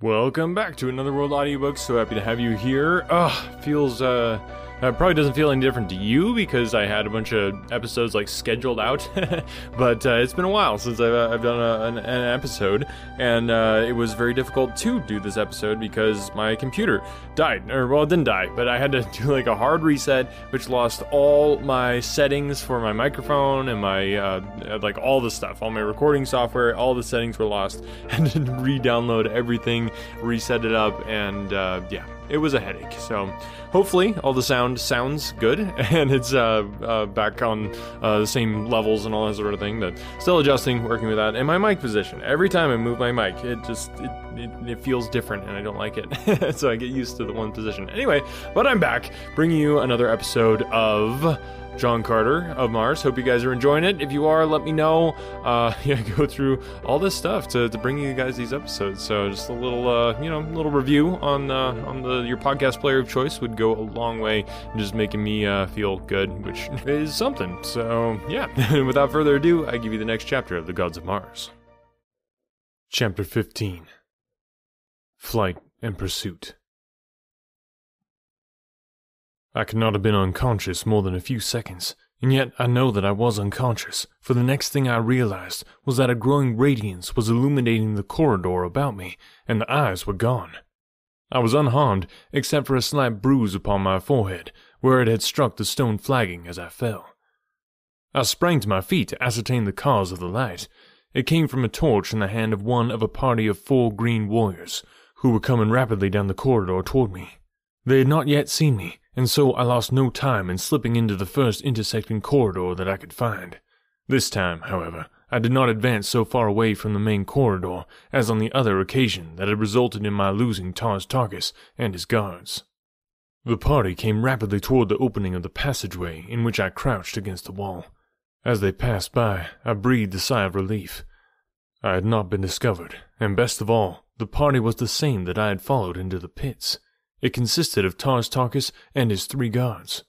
Welcome back to Another World Audiobooks. So happy to have you here. Feels, probably doesn't feel any different to you because I had a bunch of episodes scheduled out, but it's been a while since I've done an episode, and it was very difficult to do this episode because my computer died, it didn't die, but I had to do a hard reset, which lost all my settings for my microphone and my, all the stuff, all my recording software, all the settings were lost, and to re-download everything, reset it up, and it was a headache. So hopefully all the sound sounds good and it's back on the same levels and all that sort of thing, but still adjusting, working with that. And my mic position, every time I move my mic, it feels different and I don't like it. So I get used to the one position. Anyway, but I'm back bringing you another episode of John Carter of Mars. Hope you guys are enjoying it. If you are, let me know. Go through all this stuff to bring you guys these episodes. So just a little, little review on your podcast player of choice would go a long way in just making me feel good, which is something. So yeah, without further ado, I give you the next chapter of The Gods of Mars. Chapter 15. Flight and Pursuit. I could not have been unconscious more than a few seconds, and yet I know that I was unconscious, for the next thing I realized was that a growing radiance was illuminating the corridor about me, and the eyes were gone. I was unharmed, except for a slight bruise upon my forehead, where it had struck the stone flagging as I fell. I sprang to my feet to ascertain the cause of the light. It came from a torch in the hand of one of a party of 4 green warriors, who were coming rapidly down the corridor toward me. They had not yet seen me, and so I lost no time in slipping into the first intersecting corridor that I could find. This time, however, I did not advance so far away from the main corridor as on the other occasion that had resulted in my losing Tars Tarkas and his guards. The party came rapidly toward the opening of the passageway in which I crouched against the wall. As they passed by, I breathed a sigh of relief. I had not been discovered, and best of all, the party was the same that I had followed into the pits. It consisted of Tars Tarkas and his 3 guards.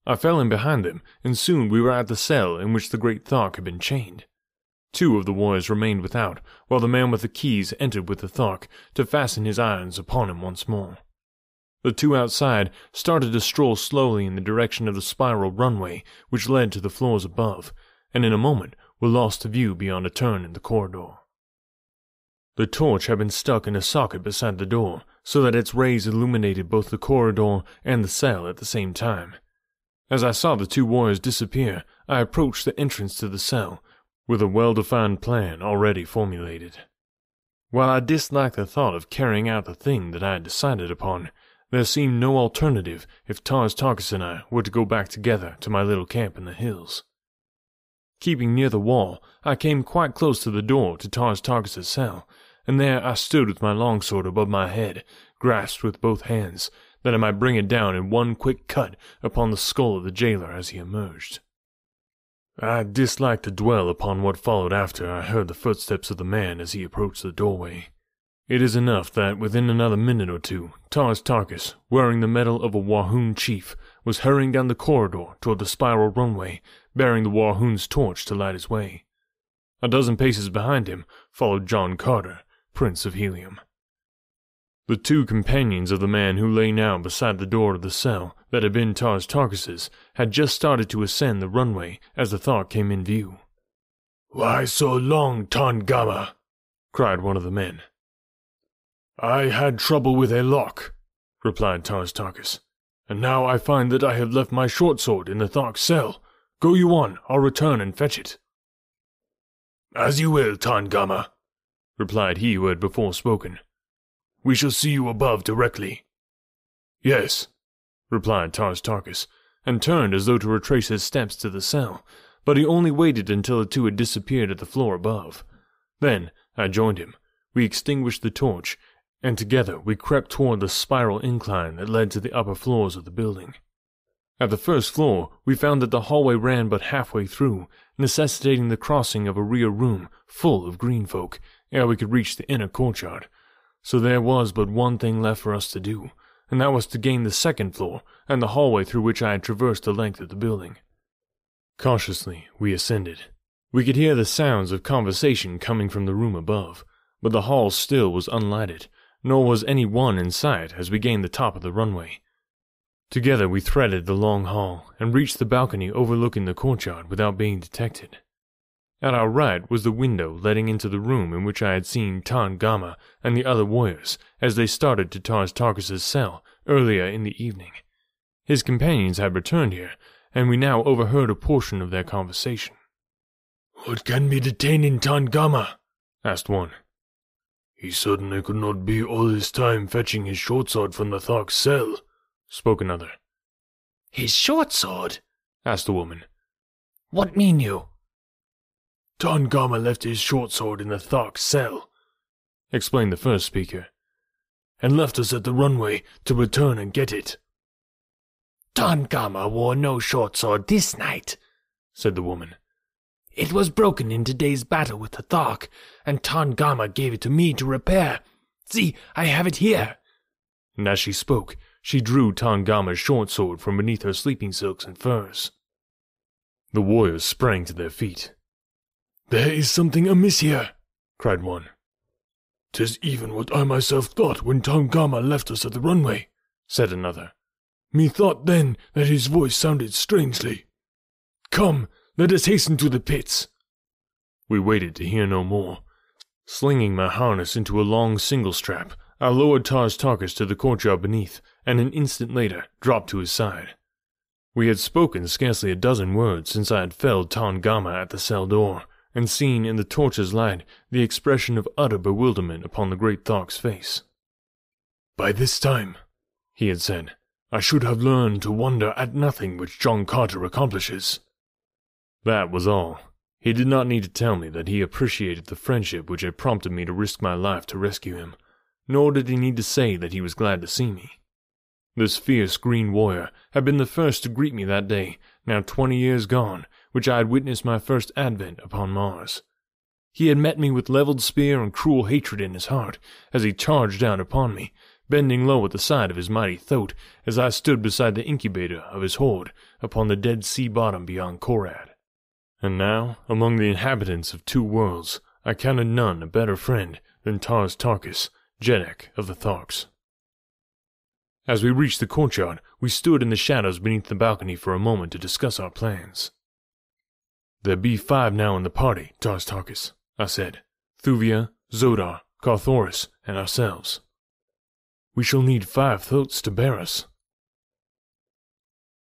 I fell in behind them, and soon we were at the cell in which the great Thark had been chained. 2 of the warriors remained without, while the man with the keys entered with the Thark to fasten his irons upon him once more. The 2 outside started to stroll slowly in the direction of the spiral runway which led to the floors above, and in a moment were lost to view beyond a turn in the corridor. The torch had been stuck in a socket beside the door, so that its rays illuminated both the corridor and the cell at the same time. As I saw the 2 warriors disappear, I approached the entrance to the cell, with a well-defined plan already formulated. While I disliked the thought of carrying out the thing that I had decided upon, there seemed no alternative if Tars Tarkas and I were to go back together to my little camp in the hills. Keeping near the wall, I came quite close to the door to Tars Tarkas' cell, and there I stood with my longsword above my head, grasped with both hands, that I might bring it down in one quick cut upon the skull of the jailer as he emerged. I disliked to dwell upon what followed after I heard the footsteps of the man as he approached the doorway. It is enough that within another minute or two, Tars Tarkas, wearing the medal of a Wahoon chief, was hurrying down the corridor toward the spiral runway, bearing the Wahoon's torch to light his way. A dozen paces behind him followed John Carter, Prince of Helium. The 2 companions of the man who lay now beside the door of the cell that had been Tars Tarkas' had just started to ascend the runway as the Thark came in view. "Why so long, Tangama?" cried one of the men. "I had trouble with a lock," replied Tars Tarkas, "and now I find that I have left my short sword in the Thark's cell. Go you on, I'll return and fetch it." "As you will, Tangama," replied he who had before spoken. "We shall see you above directly." "Yes," replied Tars Tarkas, and turned as though to retrace his steps to the cell, but he only waited until the 2 had disappeared at the floor above. Then I joined him. We extinguished the torch, and together we crept toward the spiral incline that led to the upper floors of the building. At the first floor, we found that the hallway ran but halfway through, necessitating the crossing of a rear room full of green folk ere we could reach the inner courtyard. So there was but one thing left for us to do, and that was to gain the second floor and the hallway through which I had traversed the length of the building. Cautiously, we ascended. We could hear the sounds of conversation coming from the room above. but the hall still was unlighted, nor was any one in sight as we gained the top of the runway. Together we threaded the long hall and reached the balcony overlooking the courtyard without being detected. At our right was the window letting into the room in which I had seen Tangama and the other warriors as they started to Tarkis's cell earlier in the evening. His companions had returned here, and we now overheard a portion of their conversation. "What can be detaining Tangama?" asked one. "He certainly could not be all this time fetching his short sword from the Thok's cell," spoke another. "His short sword?" asked the woman. "What mean you?" "Tangama left his short sword in the Thok's cell," explained the first speaker, "and left us at the runway to return and get it." "Tangama wore no short sword this night," said the woman. "It was broken in today's battle with the Thok, and Tangama gave it to me to repair. See, I have it here." And as she spoke, she drew Tangama's short sword from beneath her sleeping silks and furs. The warriors sprang to their feet. "There is something amiss here," cried one. "'Tis even what I myself thought when Tangama left us at the runway," said another. "Methought then that his voice sounded strangely. Come, let us hasten to the pits." We waited to hear no more. Slinging my harness into a long single strap, I lowered Tarkis to the courtyard beneath, and an instant later dropped to his side. We had spoken scarcely a dozen words since I had felled Tangama at the cell door, and seen in the torch's light the expression of utter bewilderment upon the great Thok's face. "By this time," he had said, "I should have learned to wonder at nothing which John Carter accomplishes." That was all. He did not need to tell me that he appreciated the friendship which had prompted me to risk my life to rescue him, nor did he need to say that he was glad to see me. This fierce green warrior had been the first to greet me that day, now 20 years gone, which I had witnessed my first advent upon Mars. He had met me with leveled spear and cruel hatred in his heart as he charged down upon me, bending low at the side of his mighty throat as I stood beside the incubator of his horde upon the dead sea bottom beyond Korad. And now, among the inhabitants of two worlds, I counted none a better friend than Tarkis, Jeddak of the Thoks. As we reached the courtyard, we stood in the shadows beneath the balcony for a moment to discuss our plans. "There be 5 now in the party, Tarkis," I said. "Thuvia, Zodar, Carthoris, and ourselves. We shall need 5 thoats to bear us."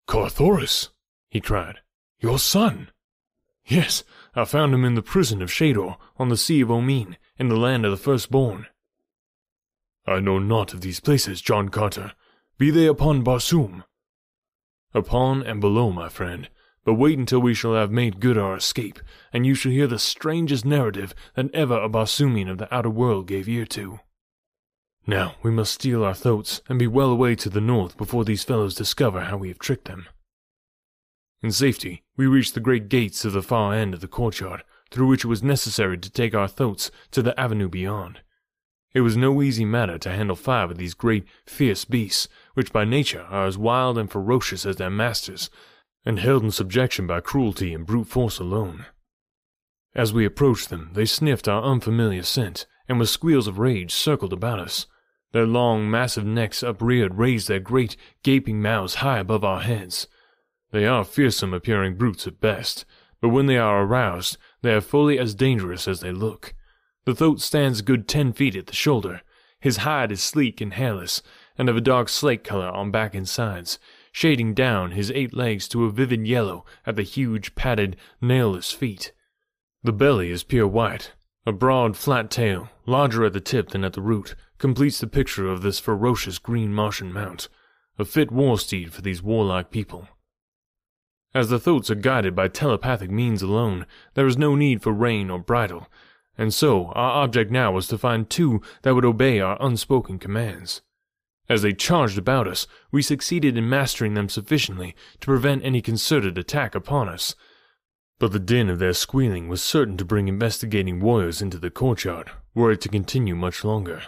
"Carthoris?" he cried. "Your son?" "Yes, I found him in the prison of Shador on the Sea of Omin, in the land of the firstborn." "I know naught of these places, John Carter. Be they upon Barsoom?" "Upon and below, my friend. But wait until we shall have made good our escape, and you shall hear the strangest narrative that ever a Barsoomian of the outer world gave ear to. Now we must steal our thoats and be well away to the north before these fellows discover how we have tricked them." In safety, we reached the great gates of the far end of the courtyard, through which it was necessary to take our thoats to the avenue beyond. It was no easy matter to handle 5 of these great, fierce beasts, which by nature are as wild and ferocious as their masters, and held in subjection by cruelty and brute force alone. As we approached them, they sniffed our unfamiliar scent, and with squeals of rage circled about us. Their long, massive necks upreared raised their great, gaping mouths high above our heads. They are fearsome-appearing brutes at best, but when they are aroused, they are fully as dangerous as they look. The thoat stands a good 10 feet at the shoulder. His hide is sleek and hairless, and of a dark slate color on back and sides, shading down his 8 legs to a vivid yellow at the huge, padded, nailless feet. The belly is pure white. A broad, flat tail, larger at the tip than at the root, completes the picture of this ferocious green Martian mount, a fit war steed for these warlike people. As the thoats are guided by telepathic means alone, there is no need for rein or bridle, and so our object now was to find 2 that would obey our unspoken commands. As they charged about us, we succeeded in mastering them sufficiently to prevent any concerted attack upon us, but the din of their squealing was certain to bring investigating warriors into the courtyard, were it to continue much longer.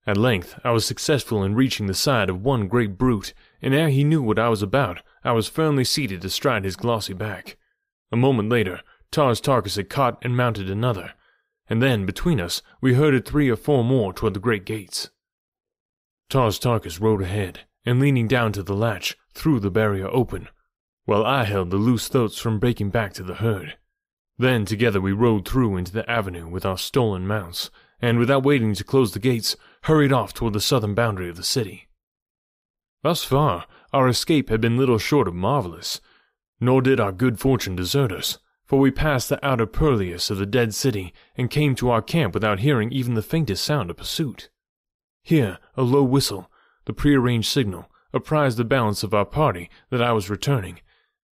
At length I was successful in reaching the side of one great brute, and ere he knew what I was about, I was firmly seated astride his glossy back. A moment later, Tarkis had caught and mounted another, and then, between us, we herded 3 or 4 more toward the great gates. Tars Tarkas rode ahead, and leaning down to the latch, threw the barrier open, while I held the loose thoats from breaking back to the herd. Then together we rode through into the avenue with our stolen mounts, and without waiting to close the gates, hurried off toward the southern boundary of the city. Thus far, our escape had been little short of marvelous, nor did our good fortune desert us, for we passed the outer purlieus of the dead city and came to our camp without hearing even the faintest sound of pursuit. Here, a low whistle, the prearranged signal, apprised the balance of our party that I was returning,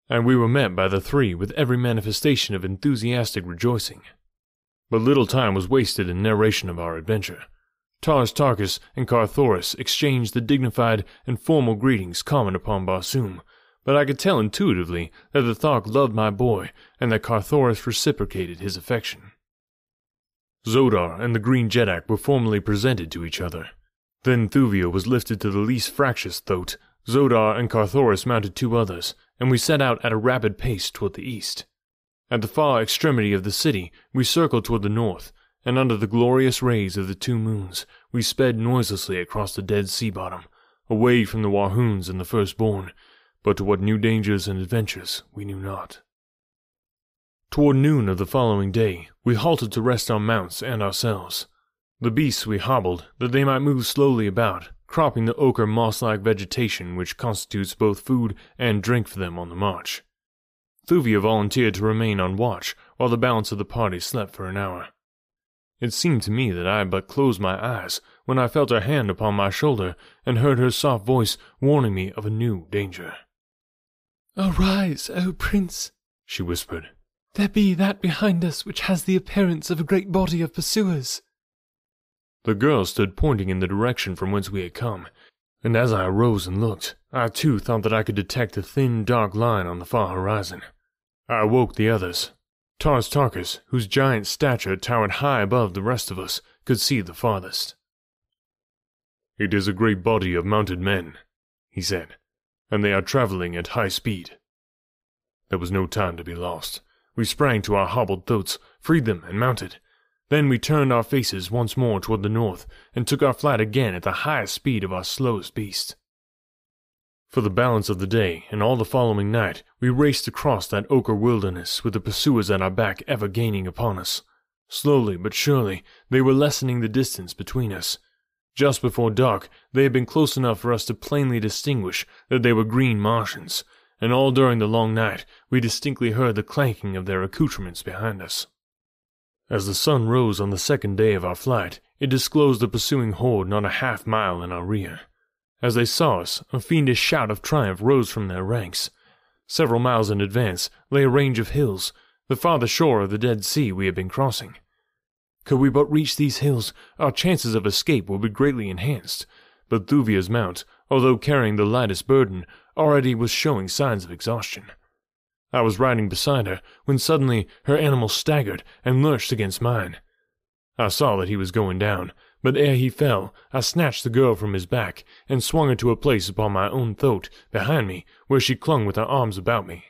and we were met by the 3 with every manifestation of enthusiastic rejoicing. But little time was wasted in narration of our adventure. Tars Tarkas and Carthoris exchanged the dignified and formal greetings common upon Barsoom, but I could tell intuitively that the Thark loved my boy and that Carthoris reciprocated his affection. Zodar and the Green Jeddak were formally presented to each other. Then Thuvia was lifted to the least fractious thoat, Zodar and Carthoris mounted 2 others, and we set out at a rapid pace toward the east. At the far extremity of the city, we circled toward the north, and under the glorious rays of the 2 moons, we sped noiselessly across the dead sea bottom, away from the Wahoons and the Firstborn, but to what new dangers and adventures we knew not. Toward noon of the following day, we halted to rest our mounts and ourselves. The beasts we hobbled, that they might move slowly about, cropping the ochre moss-like vegetation which constitutes both food and drink for them on the march. Thuvia volunteered to remain on watch, while the balance of the party slept for an hour. It seemed to me that I had but closed my eyes when I felt her hand upon my shoulder and heard her soft voice warning me of a new danger. "Arise, O Prince," she whispered. "There be that behind us which has the appearance of a great body of pursuers." The girl stood pointing in the direction from whence we had come, and as I arose and looked, I too thought that I could detect a thin, dark line on the far horizon. I awoke the others. Tars Tarkas, whose giant stature towered high above the rest of us, could see the farthest. "It is a great body of mounted men," he said, "and they are traveling at high speed." There was no time to be lost. We sprang to our hobbled thoats, freed them, and mounted. Then we turned our faces once more toward the north, and took our flight again at the highest speed of our slowest beast. For the balance of the day and all the following night, we raced across that ochre wilderness with the pursuers at our back ever gaining upon us. Slowly but surely, they were lessening the distance between us. Just before dark, they had been close enough for us to plainly distinguish that they were green Martians, and all during the long night we distinctly heard the clanking of their accoutrements behind us. As the sun rose on the second day of our flight, it disclosed the pursuing horde not a half-mile in our rear. As they saw us, a fiendish shout of triumph rose from their ranks. Several miles in advance lay a range of hills, the farther shore of the Dead Sea we had been crossing. Could we but reach these hills, our chances of escape would be greatly enhanced, but Thuvia's mount, although carrying the lightest burden, already was showing signs of exhaustion. I was riding beside her, when suddenly her animal staggered and lurched against mine. I saw that he was going down, but ere he fell, I snatched the girl from his back, and swung her to a place upon my own thoat, behind me, where she clung with her arms about me.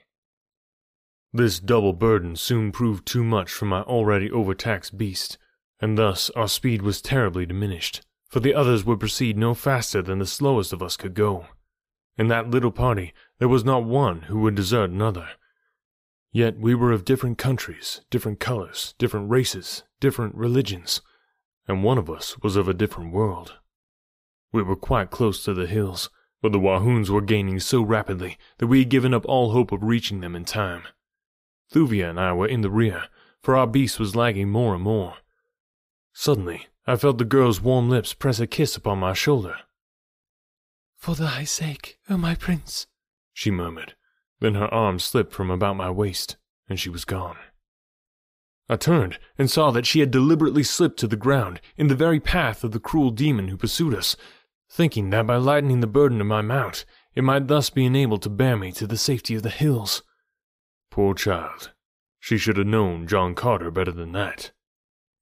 This double burden soon proved too much for my already overtaxed beast, and thus our speed was terribly diminished, for the others would proceed no faster than the slowest of us could go. In that little party there was not one who would desert another. Yet we were of different countries, different colors, different races, different religions, and one of us was of a different world. We were quite close to the hills, but the Wahoons were gaining so rapidly that we had given up all hope of reaching them in time. Thuvia and I were in the rear, for our beast was lagging more and more. Suddenly, I felt the girl's warm lips press a kiss upon my shoulder. "For thy sake, O my prince," she murmured. Then her arm slipped from about my waist, and she was gone. I turned and saw that she had deliberately slipped to the ground in the very path of the cruel demon who pursued us, thinking that by lightening the burden of my mount, it might thus be enabled to bear me to the safety of the hills. Poor child, she should have known John Carter better than that.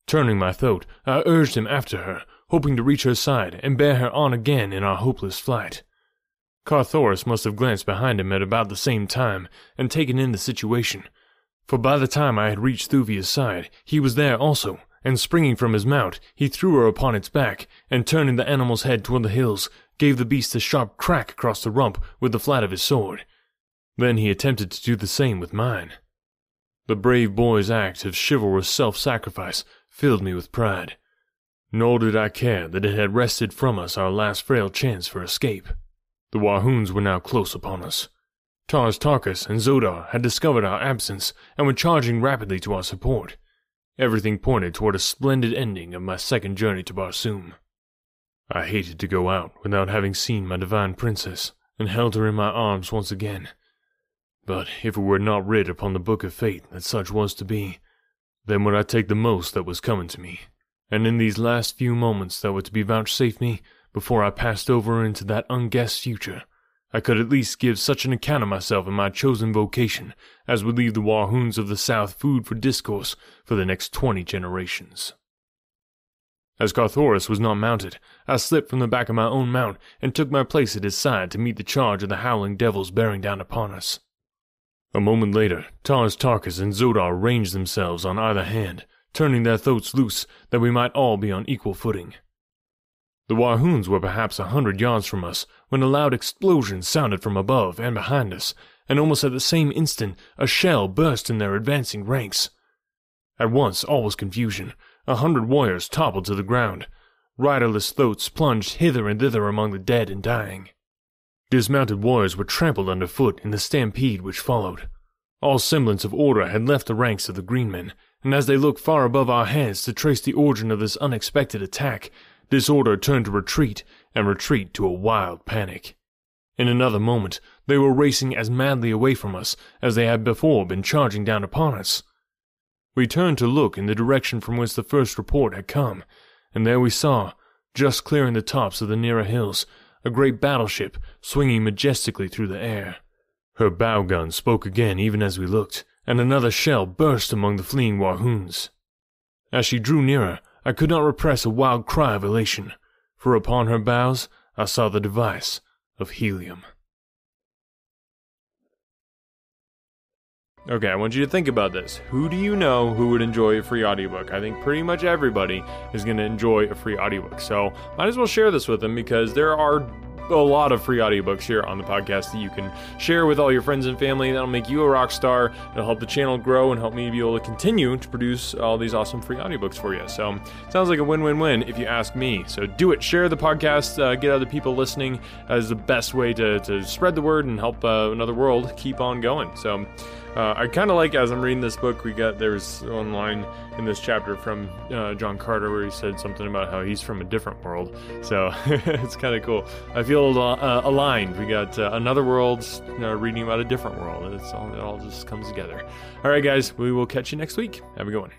Turning my thoat, I urged him after her, hoping to reach her side and bear her on again in our hopeless flight. Carthoris must have glanced behind him at about the same time and taken in the situation, for by the time I had reached Thuvia's side, he was there also, and springing from his mount, he threw her upon its back, and turning the animal's head toward the hills, gave the beast a sharp crack across the rump with the flat of his sword. Then he attempted to do the same with mine. The brave boy's act of chivalrous self-sacrifice filled me with pride. Nor did I care that it had wrested from us our last frail chance for escape. The Wahoons were now close upon us. Tars Tarkas and Zodar had discovered our absence and were charging rapidly to our support. Everything pointed toward a splendid ending of my second journey to Barsoom. I hated to go out without having seen my divine princess and held her in my arms once again. But if it were not writ upon the book of fate that such was to be, then would I take the most that was coming to me. And in these last few moments that were to be vouchsafed me, before I passed over into that unguessed future, I could at least give such an account of myself and my chosen vocation as would leave the Wahoons of the South food for discourse for the next 20 generations. As Carthoris was not mounted, I slipped from the back of my own mount and took my place at his side to meet the charge of the howling devils bearing down upon us. A moment later, Tars Tarkas and Zodar ranged themselves on either hand, turning their throats loose that we might all be on equal footing. The Wahoons were perhaps 100 yards from us when a loud explosion sounded from above and behind us, and almost at the same instant a shell burst in their advancing ranks. At once all was confusion. 100 warriors toppled to the ground. Riderless throats plunged hither and thither among the dead and dying. Dismounted warriors were trampled underfoot in the stampede which followed. All semblance of order had left the ranks of the green men, and as they looked far above our heads to trace the origin of this unexpected attack, disorder turned to retreat, and retreat to a wild panic. In another moment, they were racing as madly away from us as they had before been charging down upon us. We turned to look in the direction from whence the first report had come, and there we saw, just clearing the tops of the nearer hills, a great battleship swinging majestically through the air. Her bow gun spoke again even as we looked, and another shell burst among the fleeing Wahoons. As she drew nearer, I could not repress a wild cry of elation, for upon her bows I saw the device of helium. Okay, I want you to think about this. Who do you know who would enjoy a free audiobook? I think pretty much everybody is going to enjoy a free audiobook. So might as well share this with them because there are a lot of free audiobooks here on the podcast that you can share with all your friends and family. That'll make you a rock star. It'll help the channel grow and help me be able to continue to produce all these awesome free audiobooks for you. So sounds like a win-win-win if you ask me. So do it. Share the podcast. Get other people listening as the best way to spread the word and help another world keep on going. So I kind of like, as I'm reading this book, there's one line in this chapter from John Carter where he said something about how he's from a different world. So it's kind of cool. I feel aligned. We got another world reading about a different world. It all just comes together. All right, guys, we will catch you next week. Have a good one.